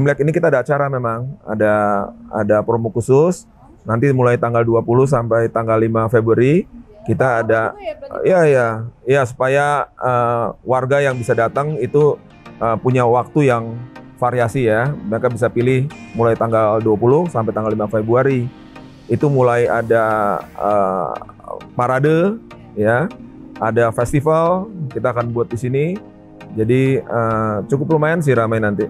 Imlek ini kita ada acara memang, ada promo khusus. Nanti mulai tanggal 20 sampai tanggal 5 Februari kita ada supaya warga yang bisa datang itu punya waktu yang variasi ya. Mereka bisa pilih mulai tanggal 20 sampai tanggal 5 Februari. Itu mulai ada parade ya, ada festival kita akan buat di sini. Jadi cukup lumayan sih ramai nanti.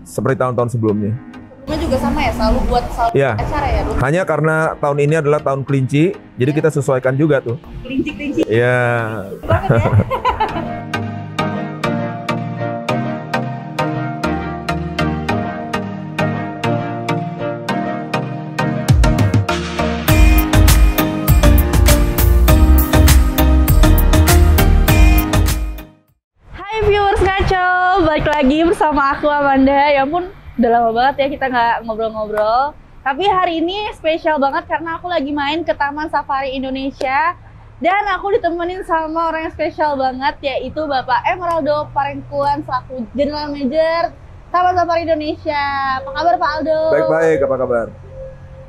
Seperti tahun-tahun sebelumnya. Sebelumnya juga sama ya, selalu buat acara ya? Hanya karena tahun ini adalah tahun kelinci, jadi kita sesuaikan juga tuh. Kelinci-kelinci? Iya. Banget ya? Balik lagi bersama aku Amanda. Ya ampun, udah lama banget ya kita nggak ngobrol-ngobrol. Tapi hari ini spesial banget karena aku lagi main ke Taman Safari Indonesia. Dan aku ditemenin sama orang yang spesial banget, yaitu Bapak Emeraldo Parengkuan selaku General Manager Taman Safari Indonesia. Apa kabar Pak Aldo? Baik-baik, apa kabar?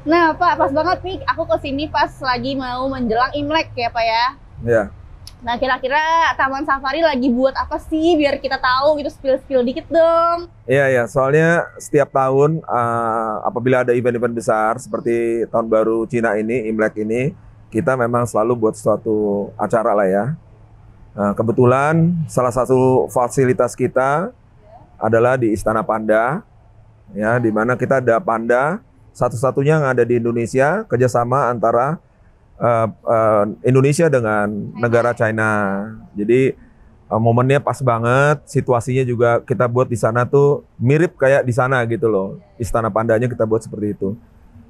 Nah Pak, pas banget nih aku kesini pas lagi mau menjelang Imlek ya Pak ya? Iya. Nah, kira-kira Taman Safari lagi buat apa sih biar kita tahu gitu, spill dikit dong. Iya, soalnya setiap tahun apabila ada event-event besar seperti Tahun Baru Cina ini, Imlek ini, kita memang selalu buat suatu acara lah ya. Kebetulan salah satu fasilitas kita adalah di Istana Panda, ya, di mana kita ada panda satu-satunya yang ada di Indonesia, kerjasama antara Indonesia dengan negara China. Jadi momennya pas banget, situasinya juga kita buat di sana tuh mirip kayak di sana gitu loh. Istana Pandanya kita buat seperti itu.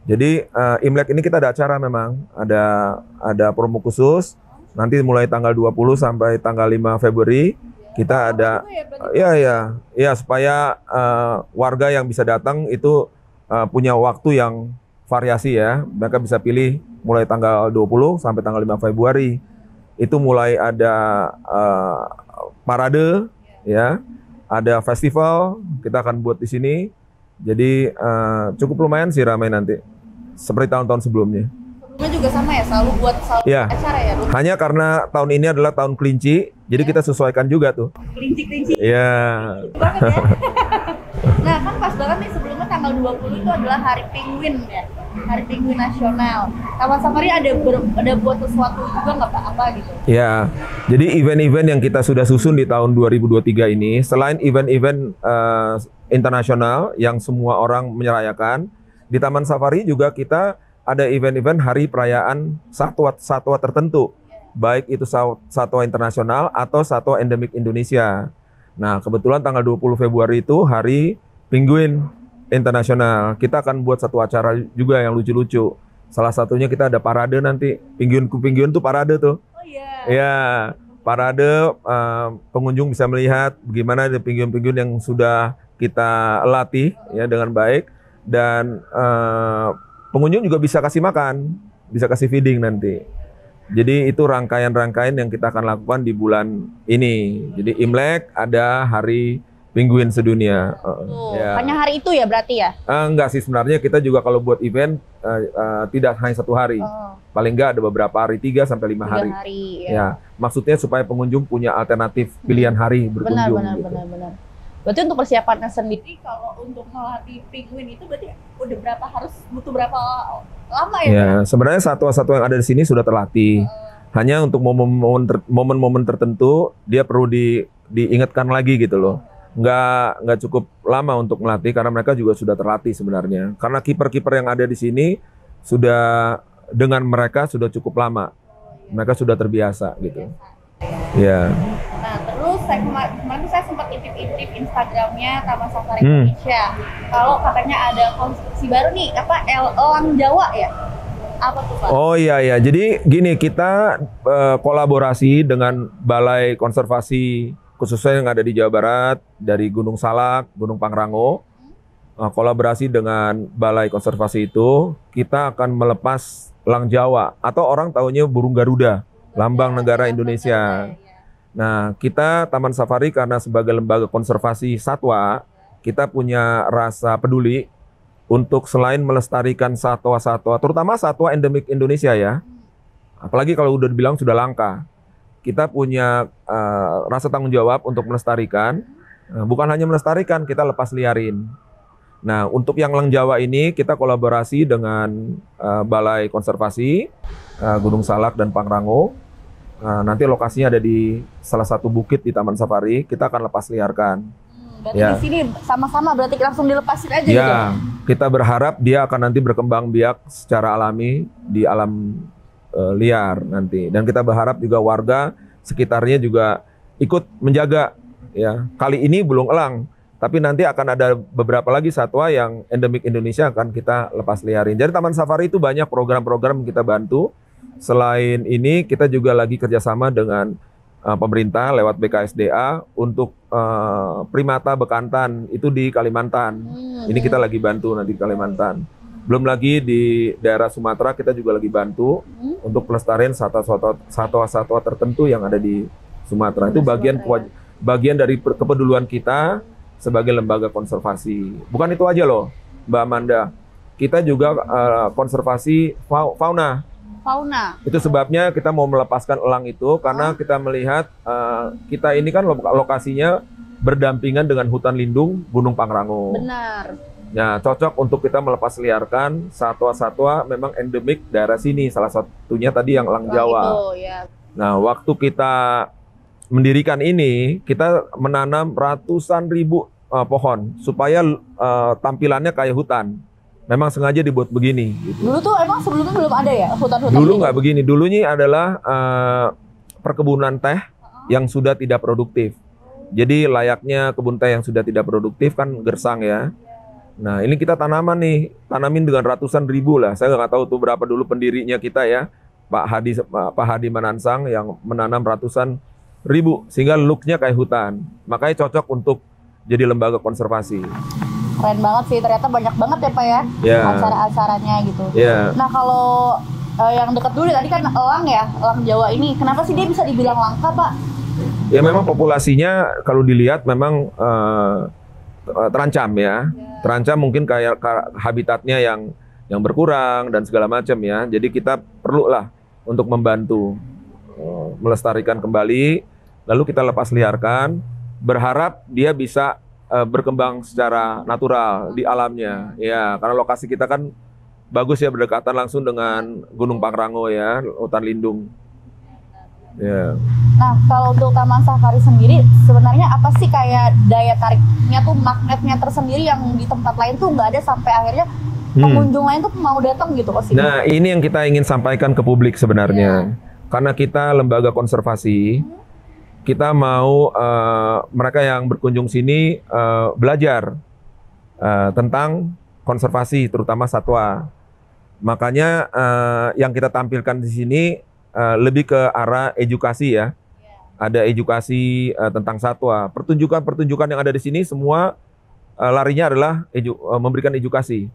Jadi Imlek ini kita ada acara memang, ada promo khusus. Nanti mulai tanggal 20 sampai tanggal 5 Februari kita ada supaya warga yang bisa datang itu punya waktu yang variasi ya. Mereka bisa pilih mulai tanggal 20 sampai tanggal 5 Februari. Itu mulai ada parade ya, ada festival kita akan buat di sini. Jadi cukup lumayan sih ramai nanti. Seperti tahun-tahun sebelumnya. Sebelumnya juga sama ya, selalu buat acara ya? Hanya karena tahun ini adalah tahun kelinci, jadi kita sesuaikan juga tuh. Kelinci-kelinci? Iya. Banget ya? Nah kan pas banget nih, sebelumnya tanggal 20 itu adalah Hari Penguin ya, Hari Penguin Nasional. Taman Safari ada buat sesuatu juga nggak Pak, apa gitu? Ya, jadi event-event yang kita sudah susun di tahun 2023 ini, selain event-event internasional yang semua orang menyerayakan, di Taman Safari juga kita ada event-event hari perayaan satwa tertentu, baik itu satwa internasional atau satwa endemik Indonesia. Nah, kebetulan tanggal 20 Februari itu Hari Penguin Internasional. Kita akan buat satu acara juga yang lucu-lucu. Salah satunya kita ada parade nanti. Penguin tuh parade tuh. Oh iya. Ya, parade pengunjung bisa melihat bagaimana ada penguin-penguin yang sudah kita latih ya dengan baik, dan pengunjung juga bisa kasih makan, bisa kasih feeding nanti. Jadi itu rangkaian-rangkaian yang kita akan lakukan di bulan ini. Jadi Imlek ada Hari Penguin Sedunia. Ya. Hanya hari itu ya berarti ya? Enggak sih, sebenarnya kita juga kalau buat event tidak hanya satu hari. Paling enggak ada beberapa hari, 3 sampai 5 hari. Ya, maksudnya supaya pengunjung punya alternatif pilihan hari berkunjung. Benar. Berarti untuk persiapannya sendiri, kalau untuk melatih penguin itu berarti butuh berapa lama ya? Ya, sebenarnya satwa-satwa yang ada di sini sudah terlatih. Hanya untuk momen-momen tertentu dia perlu diingatkan lagi gitu loh. Nggak cukup lama untuk melatih karena mereka juga sudah terlatih sebenarnya. Karena kiper-kiper yang ada di sini sudah dengan mereka sudah cukup lama. Mereka sudah terbiasa gitu. Ya. Nah, terus kemarin saya sempat intip Instagramnya Taman Safari Indonesia. Kalau katanya ada konstruksi baru nih, apa Elang Jawa ya? Apa tuh Pak? Oh iya. Jadi gini, kita kolaborasi dengan Balai Konservasi khususnya yang ada di Jawa Barat, dari Gunung Salak, Gunung Pangrango. Kolaborasi dengan Balai Konservasi itu, kita akan melepas elang Jawa atau orang taunya burung Garuda, lambang negara Indonesia. Nah, kita Taman Safari karena sebagai lembaga konservasi satwa, kita punya rasa peduli untuk selain melestarikan satwa-satwa, terutama satwa endemik Indonesia ya. Apalagi kalau udah dibilang sudah langka. Kita punya rasa tanggung jawab untuk melestarikan. Bukan hanya melestarikan, kita lepas liarin. Nah, untuk yang Elang Jawa ini kita kolaborasi dengan Balai Konservasi Gunung Salak dan Pangrango. Nanti lokasinya ada di salah satu bukit di Taman Safari. Kita akan lepas liarkan. Berarti di sini sama-sama berarti langsung dilepasin aja gitu. Ya, kita berharap dia akan nanti berkembang biak secara alami di alam liar nanti. Dan kita berharap juga warga sekitarnya juga ikut menjaga. Ya, kali ini belum elang, tapi nanti akan ada beberapa lagi satwa yang endemik Indonesia akan kita lepas liarin. Jadi Taman Safari itu banyak program-program yang kita bantu. Selain ini kita juga lagi kerjasama dengan pemerintah lewat BKSDA untuk primata bekantan itu di Kalimantan. Ini kita lagi bantu nanti di Kalimantan. Belum lagi di daerah Sumatera kita juga lagi bantu untuk pelestarian satwa-satwa tertentu yang ada di Sumatera. Itu bagian dari kepedulian kita sebagai lembaga konservasi. Bukan itu aja loh, Mbak Amanda. Kita juga konservasi fauna. Itu sebabnya kita mau melepaskan elang itu karena kita melihat kita ini kan lokasinya berdampingan dengan hutan lindung Gunung Pangrango. Benar. Nah, cocok untuk kita melepas liarkan satwa-satwa memang endemik daerah sini. Salah satunya tadi yang elang Jawa. Itu, ya. Nah, waktu kita mendirikan ini, kita menanam ratusan ribu pohon supaya tampilannya kayak hutan. Memang sengaja dibuat begini. Gitu. Dulu tuh emang sebelumnya belum ada ya hutan-hutan? Dulu nggak begini. Dulunya adalah perkebunan teh yang sudah tidak produktif. Jadi layaknya kebun teh yang sudah tidak produktif kan gersang ya. Nah ini kita tanamin dengan ratusan ribu lah. Saya nggak tahu tuh berapa dulu pendirinya kita ya, Pak Hadi Manansang yang menanam ratusan ribu sehingga looknya kayak hutan. Makanya cocok untuk jadi lembaga konservasi. Keren banget sih, ternyata banyak banget ya Pak ya, acara-acaranya gitu. Nah kalau yang dekat dulu tadi kan elang ya, elang Jawa ini, kenapa sih dia bisa dibilang langka Pak? Ya memang populasinya kalau dilihat memang terancam ya, terancam mungkin kayak habitatnya yang berkurang dan segala macam ya. Jadi kita perlulah untuk membantu melestarikan kembali, lalu kita lepas liarkan, berharap dia bisa berkembang secara natural di alamnya ya, karena lokasi kita kan bagus ya, berdekatan langsung dengan Gunung Pangrango ya, hutan lindung ya. Nah kalau untuk Taman Safari sendiri sebenarnya apa sih kayak daya tariknya tuh, magnetnya tersendiri yang di tempat lain tuh nggak ada sampai akhirnya pengunjung lain tuh mau datang gitu ke sini? Nah ini yang kita ingin sampaikan ke publik sebenarnya, karena kita lembaga konservasi. Kita mau mereka yang berkunjung sini belajar tentang konservasi, terutama satwa. Makanya yang kita tampilkan di sini lebih ke arah edukasi ya. Ada edukasi tentang satwa. Pertunjukan-pertunjukan yang ada di sini semua larinya adalah memberikan edukasi.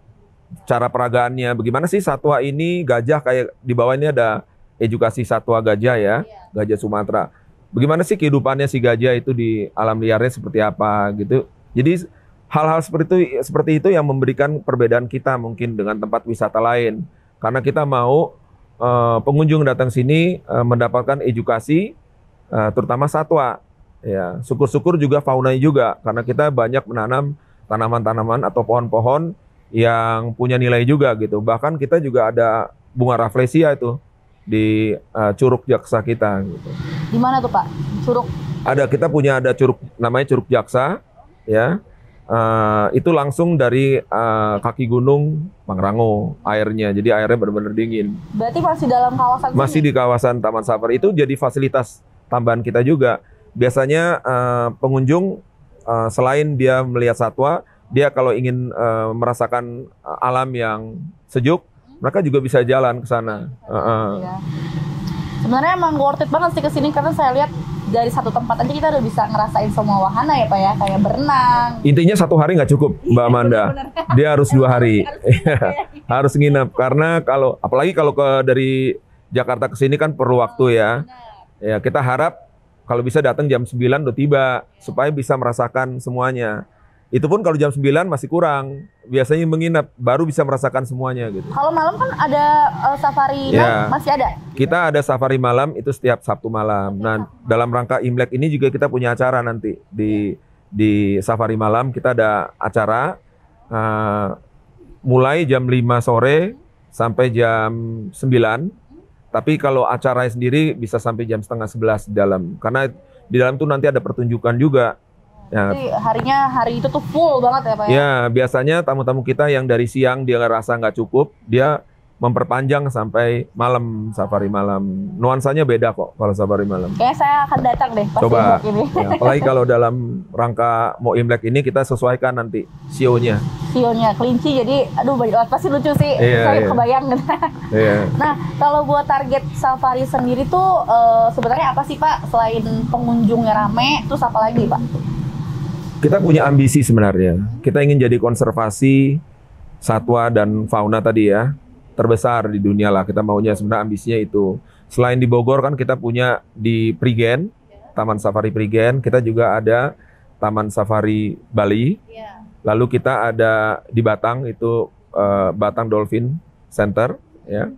Cara peragaannya, bagaimana sih satwa ini, gajah kayak di bawah ini ada edukasi satwa gajah ya, gajah Sumatera. Bagaimana sih kehidupannya si gajah itu di alam liarnya seperti apa gitu. Jadi hal-hal seperti itu yang memberikan perbedaan kita mungkin dengan tempat wisata lain. Karena kita mau pengunjung datang sini mendapatkan edukasi terutama satwa. Ya, syukur-syukur juga faunanya juga karena kita banyak menanam tanaman-tanaman atau pohon-pohon yang punya nilai juga gitu. Bahkan kita juga ada bunga rafflesia itu di Curug Jaksa kita gitu. Di mana tuh Pak? Curug? Kita punya curug namanya Curug Jaksa ya. Itu langsung dari kaki gunung Pangrango airnya. Jadi airnya benar-benar dingin. Berarti masih dalam kawasan sini? Masih di kawasan Taman Safari. Itu jadi fasilitas tambahan kita juga. Biasanya pengunjung selain dia melihat satwa, dia kalau ingin merasakan alam yang sejuk, mereka juga bisa jalan ke sana. Ya. Sebenarnya emang worth it banget sih kesini karena saya lihat dari satu tempat aja kita udah bisa ngerasain semua wahana ya Pak ya, kayak berenang. Intinya 1 hari nggak cukup Mbak Amanda, dia harus 2 hari, harus nginep karena apalagi kalau dari Jakarta ke sini kan perlu waktu ya. Ya kita harap kalau bisa datang jam 9 udah tiba supaya bisa merasakan semuanya. Itu pun kalau jam 9 masih kurang. Biasanya menginap baru bisa merasakan semuanya gitu. Kalau malam kan ada safari Ya. night, masih ada. Kita ada safari malam itu setiap Sabtu malam. Nah, dalam rangka Imlek ini juga kita punya acara nanti di safari malam. Kita ada acara mulai jam 5 sore sampai jam 9. Tapi kalau acaranya sendiri bisa sampai jam setengah 11 di dalam. Karena di dalam tuh nanti ada pertunjukan juga. Ya. Jadi hari itu tuh full banget ya Pak ya? Ya, biasanya tamu-tamu kita yang dari siang dia ngerasa nggak cukup, dia memperpanjang sampai malam, safari malam. Nuansanya beda kok kalau safari malam. Kayaknya saya akan datang deh pas Coba, Imlek ini. ya, apalagi kalau dalam rangka mau Imlek ini kita sesuaikan nanti sionya. Sionya kelinci, jadi aduh banyak banget, pasti lucu sih. Iya, Saya iya. kebayang. Iya. Nah, kalau buat target safari sendiri tuh sebenarnya apa sih Pak? Selain pengunjungnya rame, terus apa lagi Pak? Kita punya ambisi sebenarnya. Kita ingin jadi konservasi satwa dan fauna tadi ya, terbesar di dunia lah. Kita maunya sebenarnya ambisinya itu. Selain di Bogor kan kita punya di Prigen, Taman Safari Prigen. Kita juga ada Taman Safari Bali. Lalu kita ada di Batang itu Batang Dolphin Center. Ya.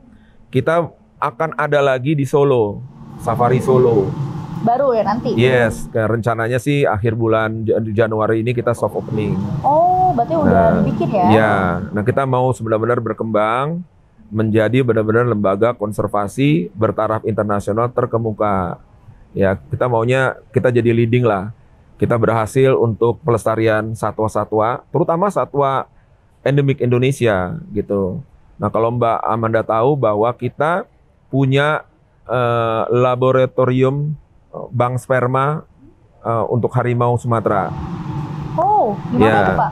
Kita akan ada lagi di Solo, Safari Solo. Baru ya nanti? Yes, rencananya sih akhir bulan Januari ini kita soft opening. Oh, berarti udah dibikin ya? Ya, nah kita mau benar-benar berkembang menjadi benar-benar lembaga konservasi bertaraf internasional terkemuka. Ya, kita maunya kita jadi leading lah. Kita berhasil untuk pelestarian satwa-satwa, terutama satwa endemik Indonesia gitu. Nah, kalau Mbak Amanda tahu bahwa kita punya laboratorium bank sperma untuk harimau Sumatera. Oh, gimana Ya, tuh Pak?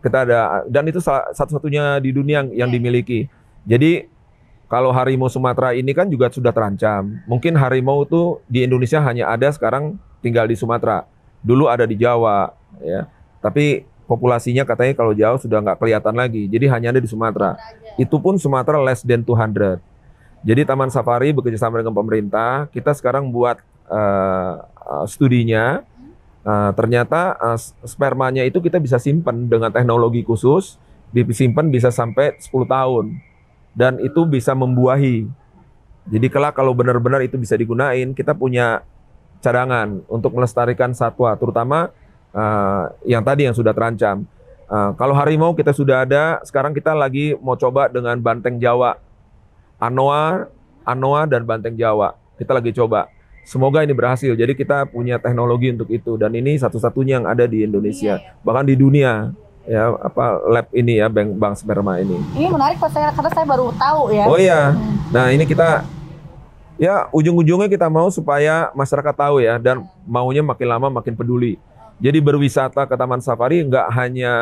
kita ada, dan itu satu-satunya di dunia yang dimiliki. Jadi kalau harimau Sumatera ini kan juga sudah terancam. Mungkin harimau itu di Indonesia hanya ada sekarang tinggal di Sumatera. Dulu ada di Jawa, ya. Tapi populasinya katanya kalau jauh sudah nggak kelihatan lagi. Jadi hanya ada di Sumatera. Itu pun Sumatera less than 200. Jadi Taman Safari bekerjasama dengan pemerintah, kita sekarang buat studinya. Ternyata spermanya itu kita bisa simpan dengan teknologi khusus, disimpan bisa sampai 10 tahun. Dan itu bisa membuahi. Jadi kelak kalau benar-benar itu bisa digunain, kita punya cadangan untuk melestarikan satwa, terutama yang tadi yang sudah terancam. Kalau harimau kita sudah ada, sekarang kita lagi mau coba dengan banteng Jawa. Anoa dan banteng Jawa. Kita lagi coba. Semoga ini berhasil. Jadi kita punya teknologi untuk itu dan ini satu-satunya yang ada di Indonesia, bahkan di dunia. Ya, lab ini ya, bank sperma ini. Ini menarik Pak, karena saya baru tahu ya. Oh iya. Nah, ini kita ya ujung-ujungnya kita mau supaya masyarakat tahu ya, dan maunya makin lama makin peduli. Jadi berwisata ke Taman Safari nggak hanya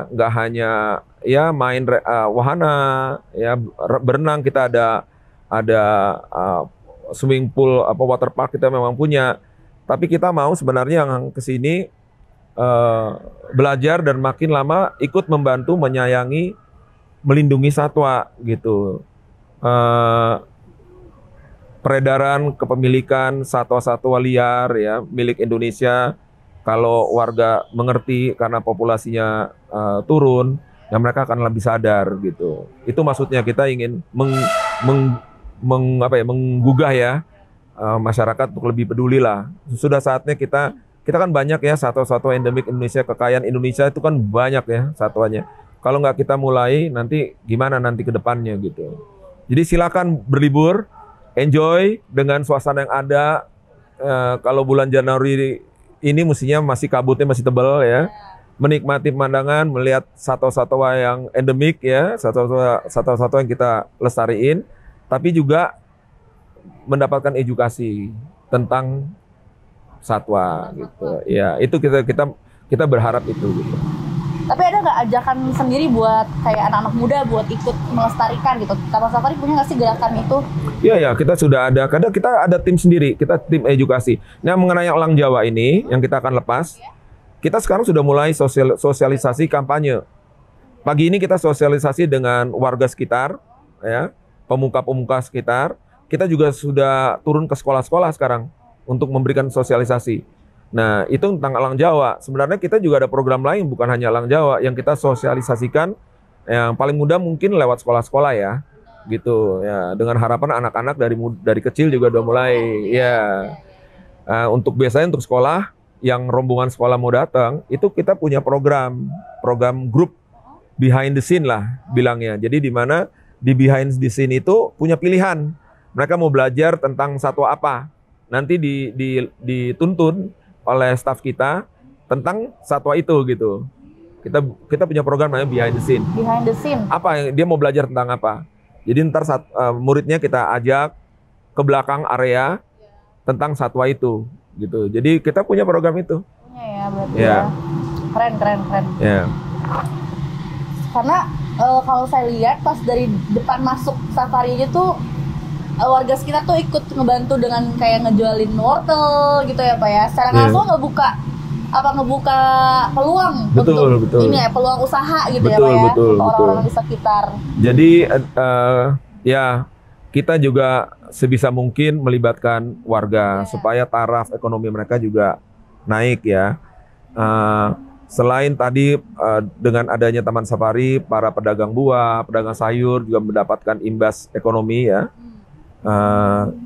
nggak hanya ya main wahana, ya berenang, kita ada swimming pool, water park kita memang punya. Tapi kita mau sebenarnya yang kesini belajar dan makin lama ikut membantu menyayangi, melindungi satwa gitu. Peredaran kepemilikan satwa-satwa liar ya milik Indonesia, kalau warga mengerti karena populasinya turun, ya mereka akan lebih sadar gitu. Itu maksudnya kita ingin menggugah ya masyarakat untuk lebih peduli lah. Sudah saatnya kita kan banyak ya satwa-satwa endemik Indonesia, kekayaan Indonesia itu kan banyak ya satwanya. Kalau nggak kita mulai, nanti gimana nanti ke depannya gitu. Jadi silakan berlibur, enjoy dengan suasana yang ada. Kalau bulan Januari ini mestinya masih kabutnya masih tebal ya. Menikmati pemandangan, melihat satwa-satwa yang endemik ya, satwa-satwa yang kita lestariin, tapi juga mendapatkan edukasi tentang satwa gitu. Ya, itu kita berharap itu gitu. Tapi ada nggak ajakan sendiri buat kayak anak-anak muda buat ikut melestarikan gitu? Taman Safari punya nggak sih gerakan itu? Iya, kita sudah ada. Kadang kita ada tim sendiri, kita tim edukasi. Nah, mengenai Elang Jawa ini yang kita akan lepas, kita sekarang sudah mulai sosialisasi kampanye. Pagi ini kita sosialisasi dengan warga sekitar, ya, pemuka-pemuka sekitar. Kita juga sudah turun ke sekolah-sekolah sekarang untuk memberikan sosialisasi. Nah, itu tentang Elang Jawa. Sebenarnya kita juga ada program lain, bukan hanya Elang Jawa, yang kita sosialisasikan yang paling mudah mungkin lewat sekolah-sekolah ya, gitu ya. Dengan harapan anak-anak dari kecil juga udah mulai, ya. Untuk biasanya untuk sekolah yang rombongan sekolah mau datang, itu kita punya program grup behind the scene lah bilangnya. Jadi di mana di behind the scene itu punya pilihan. Mereka mau belajar tentang satwa apa, nanti dituntun oleh staf kita tentang satwa itu gitu. Kita punya program namanya behind the scene. Behind the scene. Apa yang dia mau belajar tentang apa? Jadi ntar muridnya kita ajak ke belakang area tentang satwa itu gitu. Jadi kita punya program itu. Punya ya berarti ya. Keren. Ya. Karena kalau saya lihat pas dari depan masuk safari itu warga sekitar tuh ikut ngebantu dengan kayak ngejualin wortel gitu ya Pak ya. Secara langsung ngebuka peluang betul. ini ya, peluang usaha gitu betul, ya Pak ya, betul, untuk orang-orang di sekitar. Jadi ya kita juga sebisa mungkin melibatkan warga supaya taraf ekonomi mereka juga naik ya. Selain tadi dengan adanya Taman Safari, para pedagang buah, pedagang sayur juga mendapatkan imbas ekonomi ya.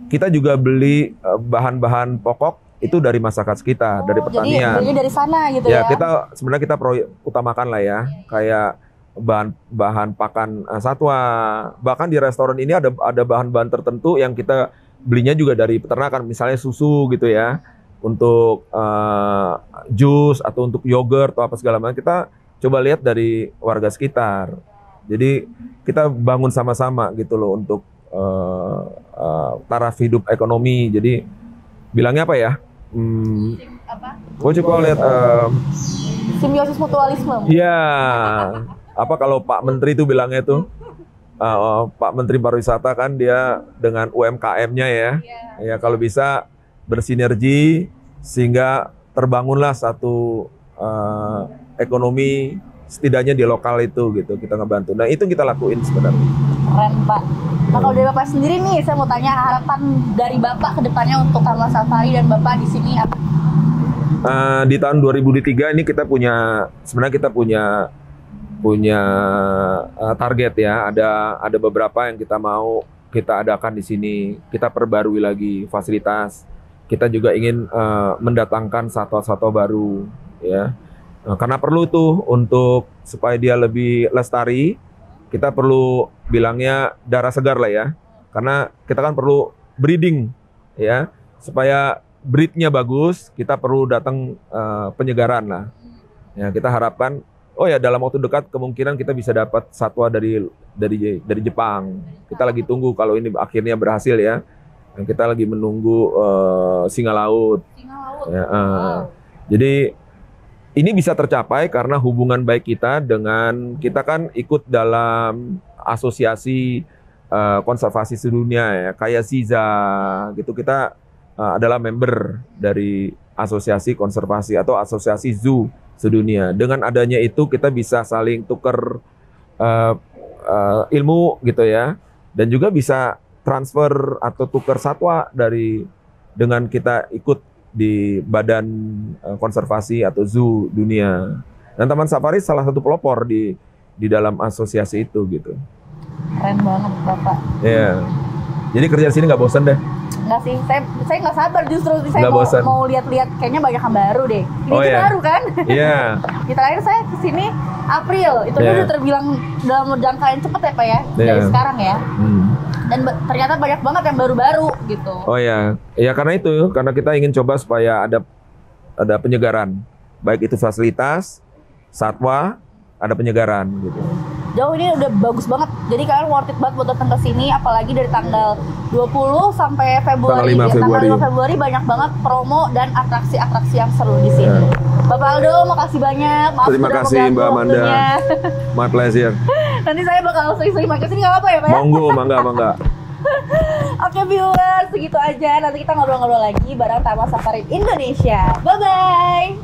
Kita juga beli bahan-bahan pokok itu dari masyarakat sekitar, dari pertanian. Jadi dari sana gitu ya. Ya. Kita sebenarnya kita utamakan lah ya, kayak bahan pakan satwa. Bahkan di restoran ini ada bahan-bahan tertentu yang kita belinya juga dari peternakan, misalnya susu gitu ya, untuk jus atau untuk yogurt atau apa segala macam. Kita coba lihat dari warga sekitar. Jadi kita bangun sama-sama gitu loh untuk taraf hidup ekonomi. Jadi bilangnya apa ya? Gue coba lihat simbiosis mutualisme. Iya. Apa kalau Pak Menteri itu bilangnya itu? Pak Menteri Pariwisata kan dia dengan UMKM-nya ya. Ya kalau bisa bersinergi sehingga terbangunlah satu ekonomi setidaknya di lokal itu gitu, kita ngebantu. Nah itu kita lakuin sebenarnya. Keren Pak. Nah kalau dari Bapak sendiri nih, saya mau tanya harapan dari Bapak ke depannya untuk Taman Safari dan Bapak di sini apa? Di tahun 2003 ini kita sebenarnya kita punya target ya. Ada beberapa yang kita mau kita adakan di sini. Kita perbarui lagi fasilitas. Kita juga ingin mendatangkan satwa-satwa baru ya. Karena perlu tuh untuk supaya dia lebih lestari, kita perlu bilangnya darah segar lah ya. Karena kita kan perlu breeding ya, supaya breednya bagus, kita perlu datang penyegaran lah. Ya kita harapkan, dalam waktu dekat kemungkinan kita bisa dapat satwa dari Jepang. Kita lagi tunggu kalau ini akhirnya berhasil ya. Dan kita lagi menunggu singa laut. Ya, jadi ini bisa tercapai karena hubungan baik kita kan ikut dalam asosiasi konservasi sedunia ya, kayak SIZA gitu. Kita adalah member dari asosiasi konservasi atau asosiasi zoo sedunia. Dengan adanya itu kita bisa saling tukar ilmu gitu ya, dan juga bisa transfer atau tukar satwa dengan kita ikut di badan konservasi atau zoo dunia. Dan Taman Safari salah satu pelopor di dalam asosiasi itu gitu. Keren banget Bapak. Iya. Jadi kerja di sini nggak bosan deh? Nggak sih, saya nggak sabar justru. Saya mau lihat-lihat, kayaknya banyak yang baru deh. Ini baru kan? Iya. Di terakhir saya kesini April, itu udah terbilang dalam jangka yang cepat ya Pak ya, dari sekarang ya. Dan ternyata banyak banget yang baru-baru gitu. Oh ya, karena kita ingin coba supaya ada penyegaran, baik itu fasilitas, satwa, ada penyegaran gitu. Jauh ini udah bagus banget. Jadi kalian worth it banget buat datang ke sini, apalagi dari tanggal 20 sampai Februari. Tanggal 5 Februari banyak banget promo dan atraksi-atraksi yang seru di sini. Bapak Aldo, makasih banyak. Maaf terima kasih Mbak Amanda. My pleasure. Nanti saya bakal sering-sering main kesini, nggak apa-apa ya Pak? Monggo, mangga. Oke viewers, segitu aja. Nanti kita ngobrol-ngobrol lagi bareng Taman Safari Indonesia. Bye-bye.